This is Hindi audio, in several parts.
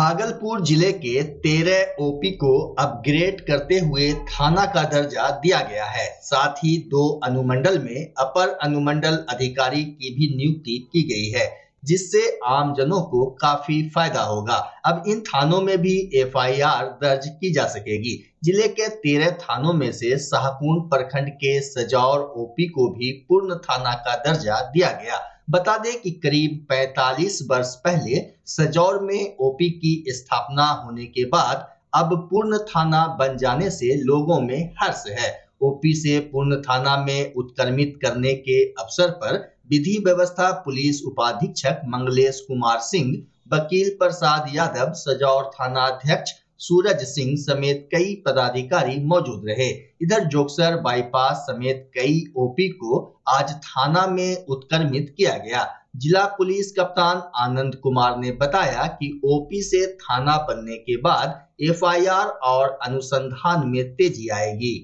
भागलपुर जिले के 13 ओपी को अपग्रेड करते हुए थाना का दर्जा दिया गया है। साथ ही 2 अनुमंडल में अपर अनुमंडल अधिकारी की भी नियुक्ति की गई है, जिससे आमजनों को काफी फायदा होगा। अब इन थानों में भी एफआईआर दर्ज की जा सकेगी। जिले के 13 थानों में से शाहपुर प्रखंड के सजौर ओपी को भी पूर्ण थाना का दर्जा दिया गया। बता दें कि करीब 45 वर्ष पहले सजौर में ओपी की स्थापना होने के बाद अब पूर्ण थाना बन जाने से लोगों में हर्ष है। ओपी से पूर्ण थाना में उत्क्रमित करने के अवसर पर विधि व्यवस्था पुलिस उपाधीक्षक मंगलेश कुमार सिंह, वकील प्रसाद यादव, सजौर थाना अध्यक्ष सूरज सिंह समेत कई पदाधिकारी मौजूद रहे। इधर जोगसर बाईपास समेत कई ओपी को आज थाना में उत्क्रमित किया गया। जिला पुलिस कप्तान आनंद कुमार ने बताया कि ओपी से थाना बनने के बाद एफआईआर और अनुसंधान में तेजी आएगी।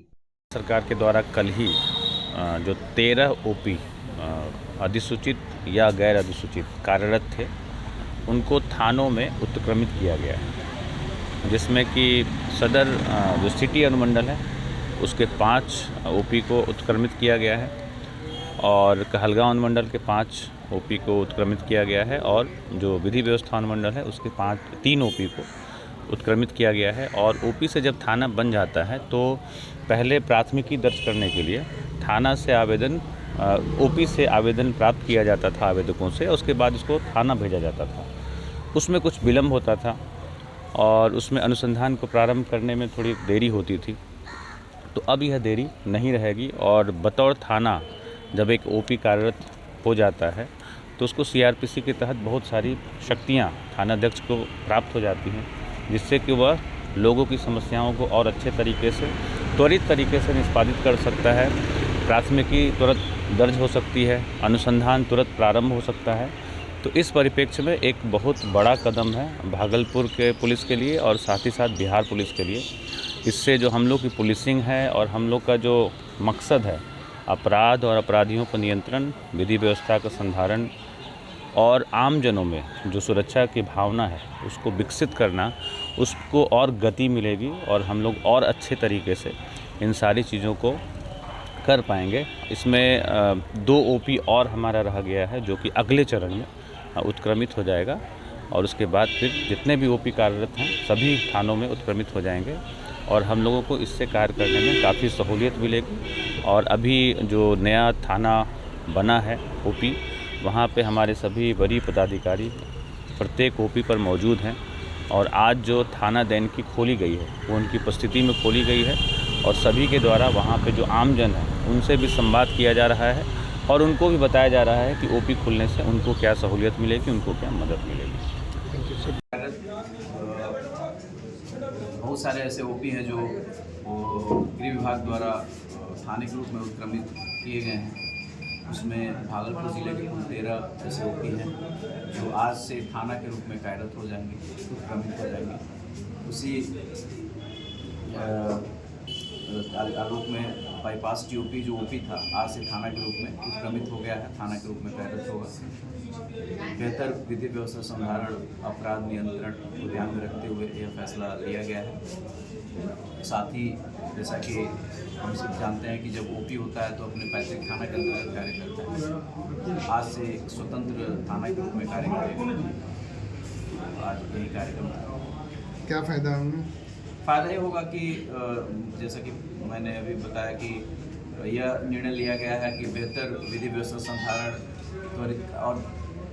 सरकार के द्वारा कल ही जो 13 ओपी अधिसूचित या गैर अधिसूचित कार्यरत थे, उनको थानों में उत्क्रमित किया गया है, जिसमें कि सदर जो सिटी अनुमंडल है उसके 5 ओपी को उत्क्रमित किया गया है और कहलगांव अनुमंडल के 5 ओपी को उत्क्रमित किया गया है और जो विधि व्यवस्था अनुमंडल है उसके 3 ओपी को उत्क्रमित किया गया है। और ओपी से जब थाना बन जाता है तो पहले प्राथमिकी दर्ज करने के लिए थाना से ओपी से आवेदन प्राप्त किया जाता था आवेदकों से, उसके बाद इसको थाना भेजा जाता था। उसमें कुछ विलम्ब होता था और उसमें अनुसंधान को प्रारंभ करने में थोड़ी देरी होती थी। तो अब यह देरी नहीं रहेगी और बतौर थाना जब एक ओपी कार्यरत हो जाता है तो उसको सीआरपीसी के तहत बहुत सारी शक्तियां थानाध्यक्ष को प्राप्त हो जाती हैं, जिससे कि वह लोगों की समस्याओं को और अच्छे तरीके से, त्वरित तरीके से निष्पादित कर सकता है। प्राथमिकी तुरंत दर्ज हो सकती है, अनुसंधान तुरंत प्रारंभ हो सकता है। तो इस परिप्रेक्ष्य में एक बहुत बड़ा कदम है भागलपुर के पुलिस के लिए और साथ ही साथ बिहार पुलिस के लिए। इससे जो हम लोग की पुलिसिंग है और हम लोग का जो मकसद है अपराध और अपराधियों पर नियंत्रण, विधि व्यवस्था का संधारण और आमजनों में जो सुरक्षा की भावना है उसको विकसित करना, उसको और गति मिलेगी और हम लोग और अच्छे तरीके से इन सारी चीज़ों को कर पाएंगे। इसमें 2 ओपी और हमारा रह गया है जो कि अगले चरण में उत्क्रमित हो जाएगा और उसके बाद फिर जितने भी ओपी कार्यरत हैं सभी थानों में उत्क्रमित हो जाएंगे और हम लोगों को इससे कार्य करने में काफ़ी सहूलियत मिलेगी। और अभी जो नया थाना बना है ओपी, वहाँ पे हमारे सभी वरीय पदाधिकारी प्रत्येक ओपी पर मौजूद हैं और आज जो थाना दैनिकी खोली गई है वो उनकी उपस्थिति में खोली गई है और सभी के द्वारा वहाँ पे जो आमजन है उनसे भी संवाद किया जा रहा है और उनको भी बताया जा रहा है कि ओपी खुलने से उनको क्या सहूलियत मिलेगी, उनको क्या मदद मिलेगी। बहुत सारे ऐसे ओपी हैं जो गृह विभाग द्वारा थाने के रूप में उत्क्रमित किए गए हैं। उसमें भागलपुर जिले के कुल 13 ऐसे ओपी हैं जो आज से थाना के रूप में कार्यरत हो जाएंगे, उत्क्रमित हो जाएंगे। उसी आलोक में बाईपास टीओपी जो ओपी था आज से थाना के रूप में उत्क्रमित हो गया है, थाना के रूप में कार्यरत होगा। बेहतर विधि व्यवस्था संधारण, अपराध नियंत्रण को ध्यान में रखते हुए यह फैसला लिया गया है। साथ ही जैसा कि हम सब जानते हैं कि जब ओपी होता है तो अपने पैतृक थाना के अंतर्गत कार्य करता है, आज से एक स्वतंत्र थाना के रूप में कार्य करेगा। आज यही कार्यक्रम था। क्या फ़ायदा होगा? फ़ायदा ये होगा कि जैसा कि मैंने अभी बताया कि यह निर्णय लिया गया है कि बेहतर विधि व्यवस्था संधारण, त्वरित और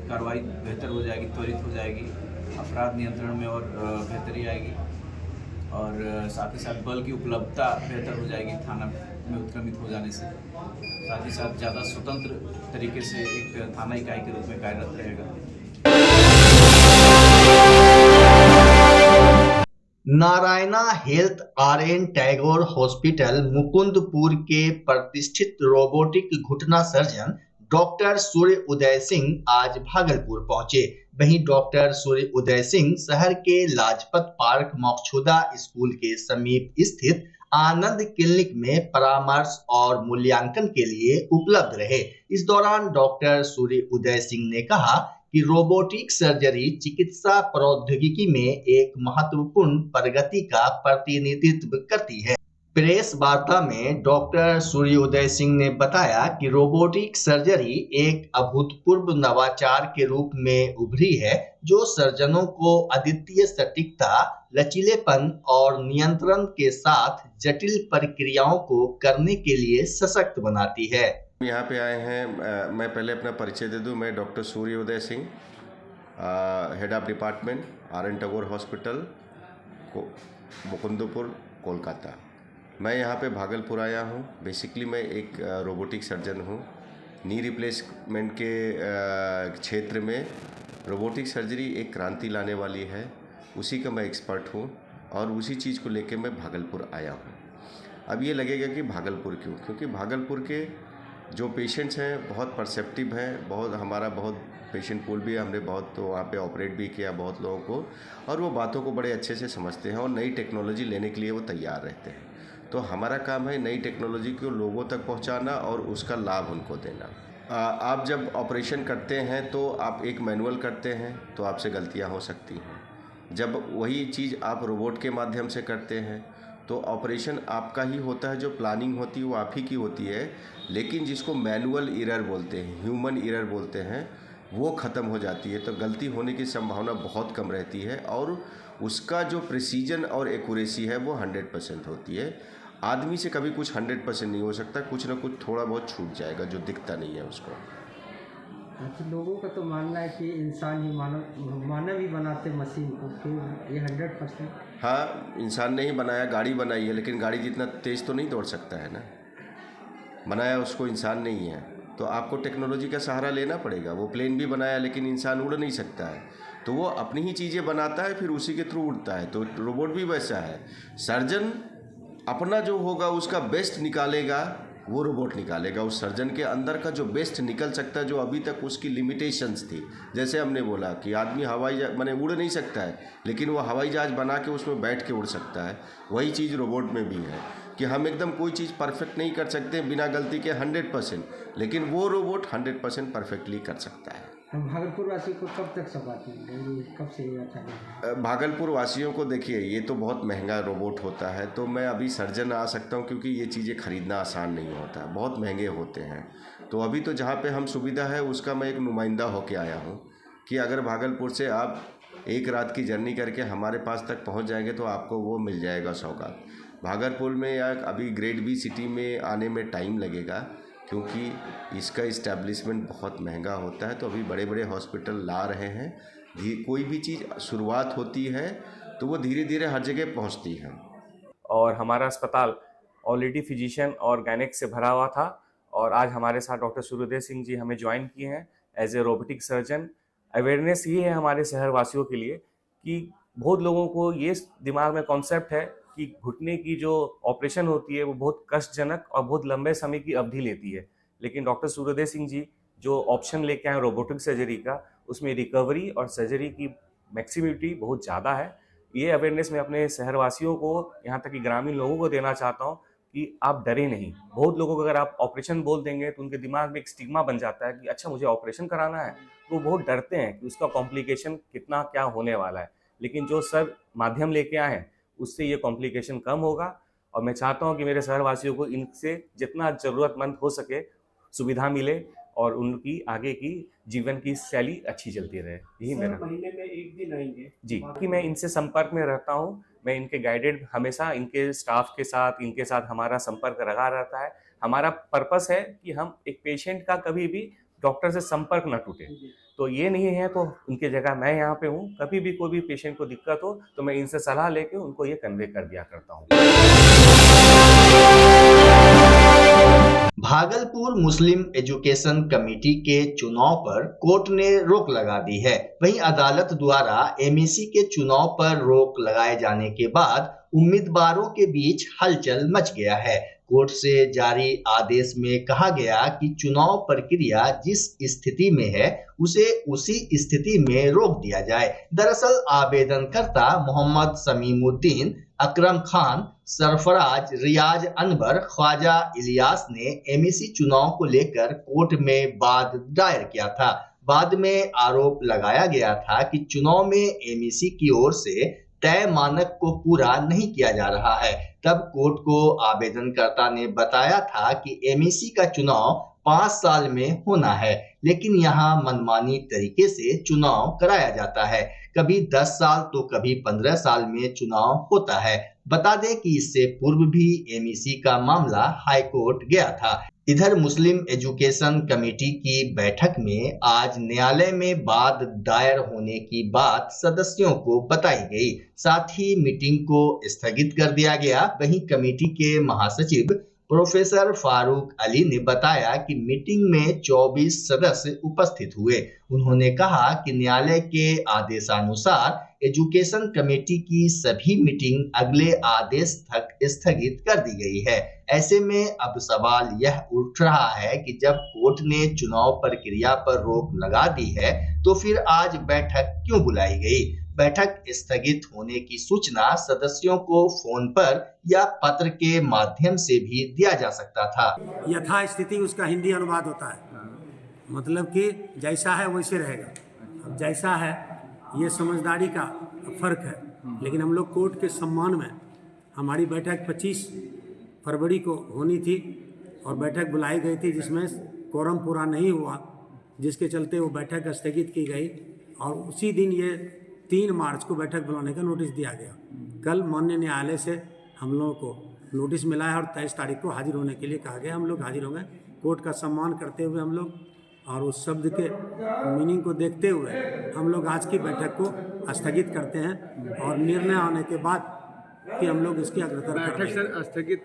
कार्रवाई बेहतर हो जाएगी, त्वरित हो जाएगी, अपराध नियंत्रण में और बेहतरी आएगी और साथ ही साथ बल की उपलब्धता बेहतर हो जाएगी थाना में उत्क्रमित हो जाने से। साथ ही साथ ज़्यादा स्वतंत्र तरीके से एक थाना इकाई के रूप में कार्यरत रहेगा। Narayana health RN Tagore hospital Mukundpur के प्रतिष्ठित रोबोटिक घुटना सर्जन डॉक्टर सूर्य उदय सिंह आज भागलपुर पहुंचे। वहीं डॉक्टर सूर्य उदय सिंह शहर के लाजपत पार्क मोक्षुदा स्कूल के समीप स्थित आनंद क्लिनिक में परामर्श और मूल्यांकन के लिए उपलब्ध रहे। इस दौरान डॉक्टर सूर्य उदय सिंह ने कहा कि रोबोटिक सर्जरी चिकित्सा प्रौद्योगिकी में एक महत्वपूर्ण प्रगति का प्रतिनिधित्व करती है। प्रेस वार्ता में डॉक्टर सूर्योदय सिंह ने बताया कि रोबोटिक सर्जरी एक अभूतपूर्व नवाचार के रूप में उभरी है, जो सर्जनों को अद्वितीय सटीकता, लचीलेपन और नियंत्रण के साथ जटिल प्रक्रियाओं को करने के लिए सशक्त बनाती है। यहाँ पे आए हैं, मैं पहले अपना परिचय दे दूँ। मैं डॉक्टर सूर्योदय Singh, head of department, RN. Tagore hospital, Mukundpur, Kolkata. मैं यहाँ पे भागलपुर आया हूँ। बेसिकली मैं एक रोबोटिक सर्जन हूँ। नी रिप्लेसमेंट के क्षेत्र में रोबोटिक सर्जरी एक क्रांति लाने वाली है, उसी का मैं एक्सपर्ट हूँ और उसी चीज़ को लेके मैं भागलपुर आया हूँ। अब ये लगेगा कि भागलपुर क्यों? क्योंकि भागलपुर के जो पेशेंट्स हैं बहुत परसेप्टिव हैं, बहुत पेशेंट पूल भी हमने बहुत तो वहाँ पे ऑपरेट भी किया बहुत लोगों को, और वो बातों को बड़े अच्छे से समझते हैं और नई टेक्नोलॉजी लेने के लिए वो तैयार रहते हैं। तो हमारा काम है नई टेक्नोलॉजी को लोगों तक पहुँचाना और उसका लाभ उनको देना। आप जब ऑपरेशन करते हैं तो आप एक मैनुअल करते हैं तो आपसे गलतियाँ हो सकती हैं। जब वही चीज़ आप रोबोट के माध्यम से करते हैं तो ऑपरेशन आपका ही होता है, जो प्लानिंग होती है वो आप ही की होती है, लेकिन जिसको मैनुअल एरर बोलते हैं, ह्यूमन एरर बोलते हैं, वो ख़त्म हो जाती है। तो गलती होने की संभावना बहुत कम रहती है और उसका जो प्रिसीजन और एक्यूरेसी है वो 100% होती है। आदमी से कभी कुछ 100% नहीं हो सकता, कुछ ना कुछ थोड़ा बहुत छूट जाएगा जो दिखता नहीं है उसको। तो लोगों का तो मानना है कि इंसान ही मानव ही बनाते मशीन को, फिर ये 100%। हाँ, इंसान ने ही बनाया, गाड़ी बनाई है, लेकिन गाड़ी जितना तेज़ तो नहीं दौड़ सकता है ना, बनाया उसको इंसान नहीं है। तो आपको टेक्नोलॉजी का सहारा लेना पड़ेगा। वो प्लेन भी बनाया लेकिन इंसान उड़ नहीं सकता है, तो वो अपनी ही चीज़ें बनाता है, फिर उसी के थ्रू उड़ता है। तो रोबोट भी वैसा है। सर्जन अपना जो होगा उसका बेस्ट निकालेगा, वो रोबोट निकालेगा। उस सर्जन के अंदर का जो बेस्ट निकल सकता है, जो अभी तक उसकी लिमिटेशंस थी। जैसे हमने बोला कि आदमी हवाई जहाज माने उड़ नहीं सकता है, लेकिन वो हवाई जहाज बना के उसमें बैठ के उड़ सकता है। वही चीज़ रोबोट में भी है कि हम एकदम कोई चीज़ परफेक्ट नहीं कर सकते बिना गलती के 100%, लेकिन वो रोबोट 100% परफेक्टली कर सकता है। भागलपुर वासियों को कब तक सपाती है, कब से अच्छा है? भागलपुर वासियों को देखिए, ये तो बहुत महंगा रोबोट होता है, तो मैं अभी सर्जन आ सकता हूँ क्योंकि ये चीज़ें ख़रीदना आसान नहीं होता, बहुत महंगे होते हैं। तो अभी तो जहाँ पे हम सुविधा है उसका मैं एक नुमाइंदा होके आया हूँ कि अगर भागलपुर से आप एक रात की जर्नी करके हमारे पास तक पहुँच जाएंगे तो आपको वो मिल जाएगा सौगात। भागलपुर में या अभी ग्रेड बी सिटी में आने में टाइम लगेगा क्योंकि इसका इस्टेब्लिशमेंट बहुत महंगा होता है। तो अभी बड़े बड़े हॉस्पिटल ला रहे हैं। कोई भी चीज़ शुरुआत होती है तो वो धीरे धीरे हर जगह पहुंचती है। और हमारा अस्पताल ऑलरेडी फिजिशियन और गायनेक से भरा हुआ था और आज हमारे साथ डॉक्टर सूर्योदय सिंह जी हमें ज्वाइन किए हैं as a robotic surgeon. Awareness ये है हमारे शहरवासियों के लिए कि बहुत लोगों को ये दिमाग में कॉन्सेप्ट है कि घुटने की जो ऑपरेशन होती है वो बहुत कष्टजनक और बहुत लंबे समय की अवधि लेती है, लेकिन डॉक्टर सूर्योदय सिंह जी जो ऑप्शन लेके आए रोबोटिक सर्जरी का, उसमें रिकवरी और सर्जरी की मैक्सिमिटी बहुत ज़्यादा है। ये अवेयरनेस मैं अपने शहरवासियों को, यहाँ तक कि ग्रामीण लोगों को देना चाहता हूँ कि आप डरे नहीं। बहुत लोगों को अगर आप ऑपरेशन बोल देंगे तो उनके दिमाग में एक स्टिग्मा बन जाता है कि अच्छा मुझे ऑपरेशन कराना है, तो वो बहुत डरते हैं कि उसका कॉम्प्लिकेशन कितना क्या होने वाला है। लेकिन जो सर माध्यम लेके आए हैं उससे ये कॉम्प्लिकेशन कम होगा और मैं चाहता हूँ कि मेरे शहरवासियों को इनसे जितना ज़रूरतमंद हो सके सुविधा मिले और उनकी आगे की जीवन की शैली अच्छी चलती रहे। यही मेरा महीने में एक दिन आएंगे जी कि मैं इनसे संपर्क में रहता हूँ। मैं इनके गाइडेड हमेशा इनके स्टाफ के साथ, इनके साथ हमारा संपर्क रहा रहता है। हमारा पर्पस है कि हम एक पेशेंट का कभी भी डॉक्टर से संपर्क न टूटे। तो ये नहीं है तो उनकी जगह मैं यहाँ पे हूँ, कभी भी कोई भी पेशेंट को दिक्कत हो तो मैं इनसे सलाह लेके उनको ये कन्वे कर दिया करता हूँ। भागलपुर मुस्लिम एजुकेशन कमेटी के चुनाव पर कोर्ट ने रोक लगा दी है। वहीं अदालत द्वारा एमईसी के चुनाव पर रोक लगाए जाने के बाद उम्मीदवारों के बीच हलचल मच गया है। कोर्ट से जारी आदेश में कहा गया कि चुनाव प्रक्रिया जिस स्थिति में है उसे उसी स्थिति में रोक दिया जाए। दरअसल आवेदनकर्ता मोहम्मद समीमुद्दीन, अकरम खान, सरफराज, रियाज अनवर, ख्वाजा इलियास ने एमईसी चुनाव को लेकर कोर्ट में वाद दायर किया था। बाद में आरोप लगाया गया था कि चुनाव में एमईसी की ओर से तय मानक को पूरा नहीं किया जा रहा है। तब कोर्ट को आवेदनकर्ता ने बताया था कि एमईसी का चुनाव 5 साल में होना है, लेकिन यहाँ मनमानी तरीके से चुनाव कराया जाता है। कभी 10 साल तो कभी 15 साल में चुनाव होता है। बता दें कि इससे पूर्व भी एमईसी का मामला हाई कोर्ट गया था। इधर मुस्लिम एजुकेशन कमेटी की बैठक में आज न्यायालय में वाद दायर होने की बात सदस्यों को बताई गई। साथ ही मीटिंग को स्थगित कर दिया गया। वहीं कमेटी के महासचिव प्रोफेसर फारूक अली ने बताया कि मीटिंग में 24 सदस्य उपस्थित हुए। उन्होंने कहा कि न्यायालय के आदेशानुसार एजुकेशन कमेटी की सभी मीटिंग अगले आदेश तक स्थगित कर दी गई है। ऐसे में अब सवाल यह उठ रहा है कि जब कोर्ट ने चुनाव प्रक्रिया पर रोक लगा दी है तो फिर आज बैठक क्यों बुलाई गई। बैठक स्थगित होने की सूचना सदस्यों को फोन पर या पत्र के माध्यम से भी दिया जा सकता था। यथास्थिति उसका हिंदी अनुवाद होता है, मतलब कि जैसा है वैसे रहेगा। अब जैसा है ये समझदारी का फर्क है, लेकिन हम लोग कोर्ट के सम्मान में हमारी बैठक 25 फरवरी को होनी थी और बैठक बुलाई गई थी जिसमें कोरम पूरा नहीं हुआ, जिसके चलते वो बैठक स्थगित की गई और उसी दिन ये 3 मार्च को बैठक बुलाने का नोटिस दिया गया। कल माननीय न्यायालय से हम लोगों को नोटिस मिला है और 23 तारीख को हाजिर होने के लिए कहा गया। हम लोग हाजिर होंगे। कोर्ट का सम्मान करते हुए हम लोग और उस शब्द के मीनिंग को देखते हुए हम लोग आज की बैठक को स्थगित करते हैं और निर्णय आने के बाद कि हम लोग इसकी अग्रता बैठक सर स्थगित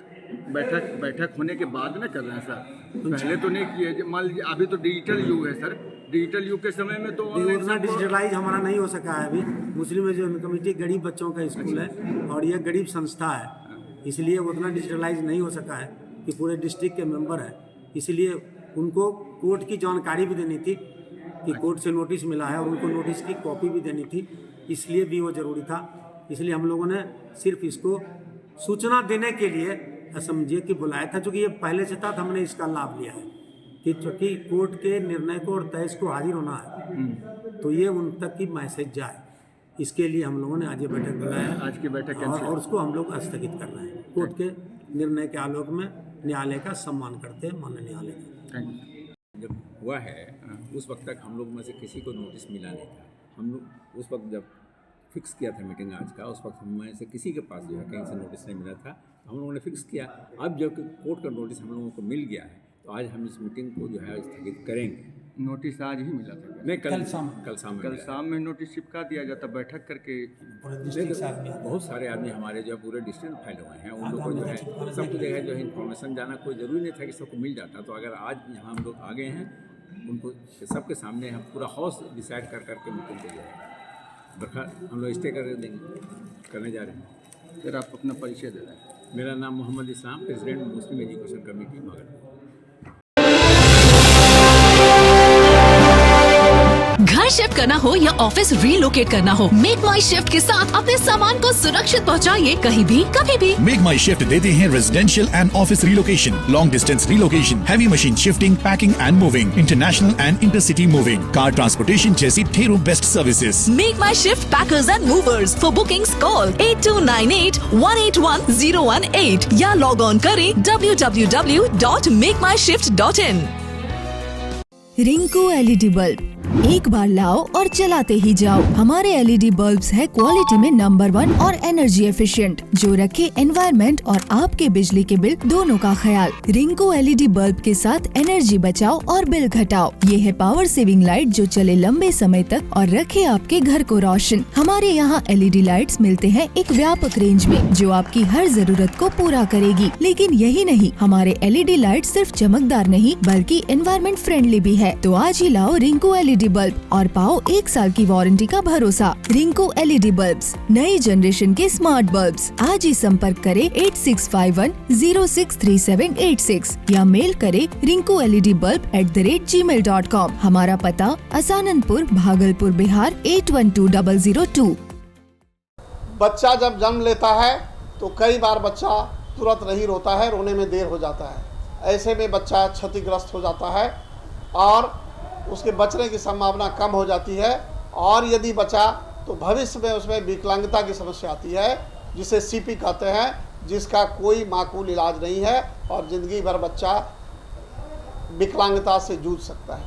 बैठक होने के बाद में कर रहे हैं सर, पहले तो नहीं किए। मान लीजिए अभी तो डिजिटल युग है सर, डिजिटल युग के समय में तो उतना डिजिटलाइज हमारा नहीं हो सका है। अभी मुस्लिम एजुकेशन कमेटी गरीब बच्चों का स्कूल है और यह गरीब संस्था है, इसलिए उतना डिजिटलाइज नहीं हो सका है कि पूरे डिस्ट्रिक्ट के मेंबर हैं। इसलिए उनको कोर्ट की जानकारी भी देनी थी कि कोर्ट से नोटिस मिला है और उनको नोटिस की कॉपी भी देनी थी, इसलिए भी वो ज़रूरी था। इसलिए हम लोगों ने सिर्फ इसको सूचना देने के लिए समझिए कि बुलाया था, चूँकि ये पहले से था तो हमने इसका लाभ लिया है कि चूँकि कोर्ट के निर्णय को और 23 को हाजिर होना है तो ये उन तक की मैसेज जाए, इसके लिए हम लोगों ने आज ये बैठक बुलाया है। आज की बैठक और उसको हम लोग स्थगित कर रहे हैं। कोर्ट के निर्णय के आलोक में न्यायालय का सम्मान करते हैं, माननीय न्यायालय का। जब हुआ है उस वक्त तक हम लोग में से किसी को नोटिस मिला नहीं था। हम लोग उस वक्त जब फिक्स किया था मीटिंग आज का, उस वक्त हम में से किसी के पास जो है कहीं से नोटिस नहीं मिला था, हम लोगों ने फिक्स किया। अब जब कोर्ट का नोटिस हम लोगों को मिल गया है तो आज हम इस मीटिंग को जो है स्थगित करेंगे। नोटिस आज ही मिला था? नहीं, कल शाम में नोटिस चिपका दिया जाता, बैठक करके बहुत सारे आदमी हमारे जो पूरे डिस्ट्रिक्ट में फैले हुए हैं उन लोगों को जो है सबको जगह जो है इन्फॉर्मेशन जाना कोई ज़रूरी नहीं था कि सबको मिल जाता। तो अगर आज यहाँ हम लोग आ गए हैं उनको सबके सामने हम पूरा हाउस डिसाइड कर करके मीटिंग को जो है बरखा हम लोग स्टे करने जा रहे हैं। सर आप अपना परिचय दे रहे हैं? मेरा नाम मोहम्मद इस्लाम, प्रेसिडेंट मुस्लिम एजुकेशन कमेटी भागलपुर। घर शिफ्ट करना हो या ऑफिस रीलोकेट करना हो, मेक माई शिफ्ट के साथ अपने सामान को सुरक्षित पहुंचाइए कहीं भी कभी भी। मेक माई शिफ्ट देते हैं residential and office relocation, long distance relocation, heavy machine shifting, packing and moving, international and intercity moving, car transportation जैसी ढेरों best services. Make my shift packers and movers. For bookings call 8298-181-018 या लॉग ऑन करें www.makemyshift.in। रिंकू एलईडी बल्ब, एक बार लाओ और चलाते ही जाओ। हमारे एलईडी बल्ब्स है क्वालिटी में नंबर 1 और एनर्जी एफिशिएंट, जो रखे एनवायरनमेंट और आपके बिजली के बिल दोनों का ख्याल। रिंकू एलईडी बल्ब के साथ एनर्जी बचाओ और बिल घटाओ। ये है पावर सेविंग लाइट जो चले लंबे समय तक और रखे आपके घर को रोशन। हमारे यहाँ एलईडी लाइट्स मिलते हैं एक व्यापक रेंज में जो आपकी हर जरूरत को पूरा करेगी। लेकिन यही नहीं, हमारे एलईडी लाइट सिर्फ चमकदार नहीं बल्कि एनवायरनमेंट फ्रेंडली भी है। तो आज ही लाओ रिंकू एलईडी बल्ब और पाओ 1 साल की वारंटी का भरोसा। रिंकू एलईडी बल्ब्स, नई जनरेशन के स्मार्ट बल्ब्स। आज ही संपर्क करें 8651063786 या मेल करें rinku.led@gmail.com। हमारा पता असाननपुर, भागलपुर, बिहार 812002। बच्चा जब जन्म लेता है तो कई बार बच्चा तुरंत नहीं रोता है, रोने में देर हो जाता है। ऐसे में बच्चा क्षतिग्रस्त हो जाता है और उसके बचने की संभावना कम हो जाती है, और यदि बचा तो भविष्य में उसमें विकलांगता की समस्या आती है, जिसे सीपी कहते हैं, जिसका कोई माकूल इलाज नहीं है और ज़िंदगी भर बच्चा विकलांगता से जूझ सकता है।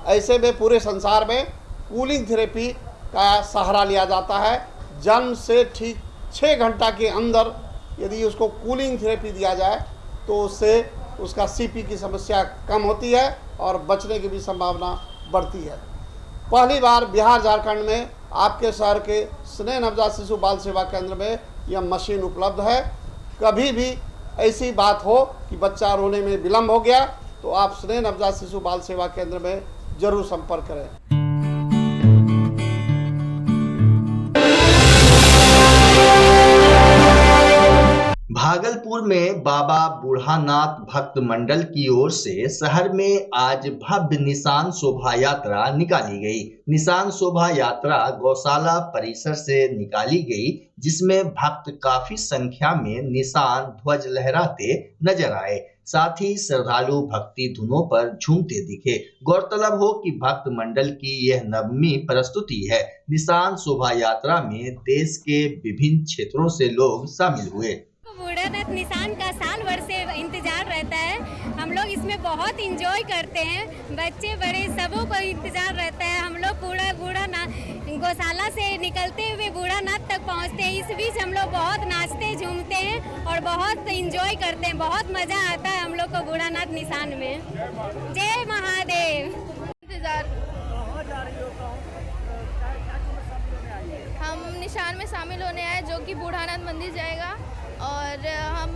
ऐसे में पूरे संसार में कूलिंग थेरेपी का सहारा लिया जाता है। जन्म से ठीक 6 घंटा के अंदर यदि उसको कूलिंग थेरेपी दिया जाए तो उससे उसका सीपी की समस्या कम होती है और बचने की भी संभावना बढ़ती है। पहली बार बिहार झारखंड में आपके शहर के स्नेह नवजात शिशु बाल सेवा केंद्र में यह मशीन उपलब्ध है। कभी भी ऐसी बात हो कि बच्चा रोने में विलम्ब हो गया तो आप स्नेह नवजात शिशु बाल सेवा केंद्र में जरूर संपर्क करें। भागलपुर में बाबा बूढ़ानाथ भक्त मंडल की ओर से शहर में आज भव्य निशान शोभा यात्रा निकाली गई। निशान शोभा यात्रा गौशाला परिसर से निकाली गई, जिसमें भक्त काफी संख्या में निशान ध्वज लहराते नजर आए। साथ ही श्रद्धालु भक्ति धुनों पर झूमते दिखे। गौरतलब हो कि भक्त मंडल की यह 9वीं प्रस्तुति है। निशान शोभा यात्रा में देश के विभिन्न क्षेत्रों से लोग शामिल हुए। बूढ़ानाथ निशान का साल भर से इंतजार रहता है। हम लोग इसमें बहुत इंजॉय करते हैं, बच्चे बड़े सबों को इंतजार रहता है। हम लोग बूढ़ानाथ गौशाला से निकलते हुए बूढ़ानाथ तक पहुंचते हैं। इस बीच हम लोग बहुत नाचते झूमते हैं और बहुत इंजॉय करते हैं। बहुत मजा आता है हम लोग को बूढ़ानाथ निशान में। जय महादेव। हम निशान में शामिल होने आए जो कि बूढ़ानाथ मंदिर जाएगा, और हम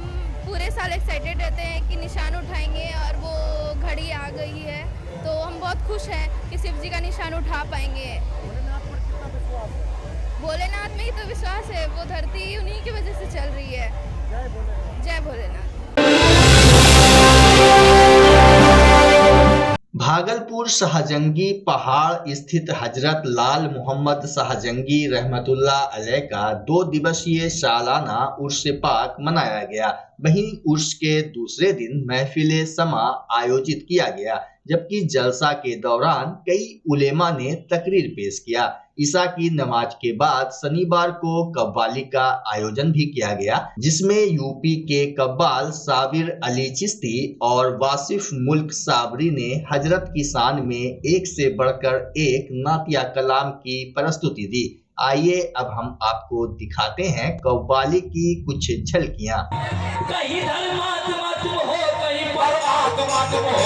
पूरे साल एक्साइटेड रहते हैं कि निशान उठाएंगे और वो घड़ी आ गई है, तो हम बहुत खुश हैं कि शिव जी का निशान उठा पाएंगे। भोलेनाथ में ही तो विश्वास है, वो धरती उन्हीं की वजह से चल रही है। जय भोलेनाथ। भागलपुर शाहजंगी पहाड़ स्थित हजरत लाल मोहम्मद शाहजंगी रहमतुल्लाह अलैह का 2 दिवसीय सालाना उर्स पाक मनाया गया। वहीं उर्स के दूसरे दिन महफिल समा आयोजित किया गया, जबकि जलसा के दौरान कई उलेमा ने तकरीर पेश किया। ईसा की नमाज के बाद शनिवार को कव्वाली का आयोजन भी किया गया, जिसमें यूपी के कव्वाल साबिर अली चिश्ती और वासिफ मुल्क साबरी ने हजरत की शान में एक से बढ़कर एक नातिया कलाम की प्रस्तुति दी। आइए अब हम आपको दिखाते हैं कव्वाली की कुछ झलकियां। कहीं धर्मात्मा तुम हो, कहीं परमात्मा तुम हो,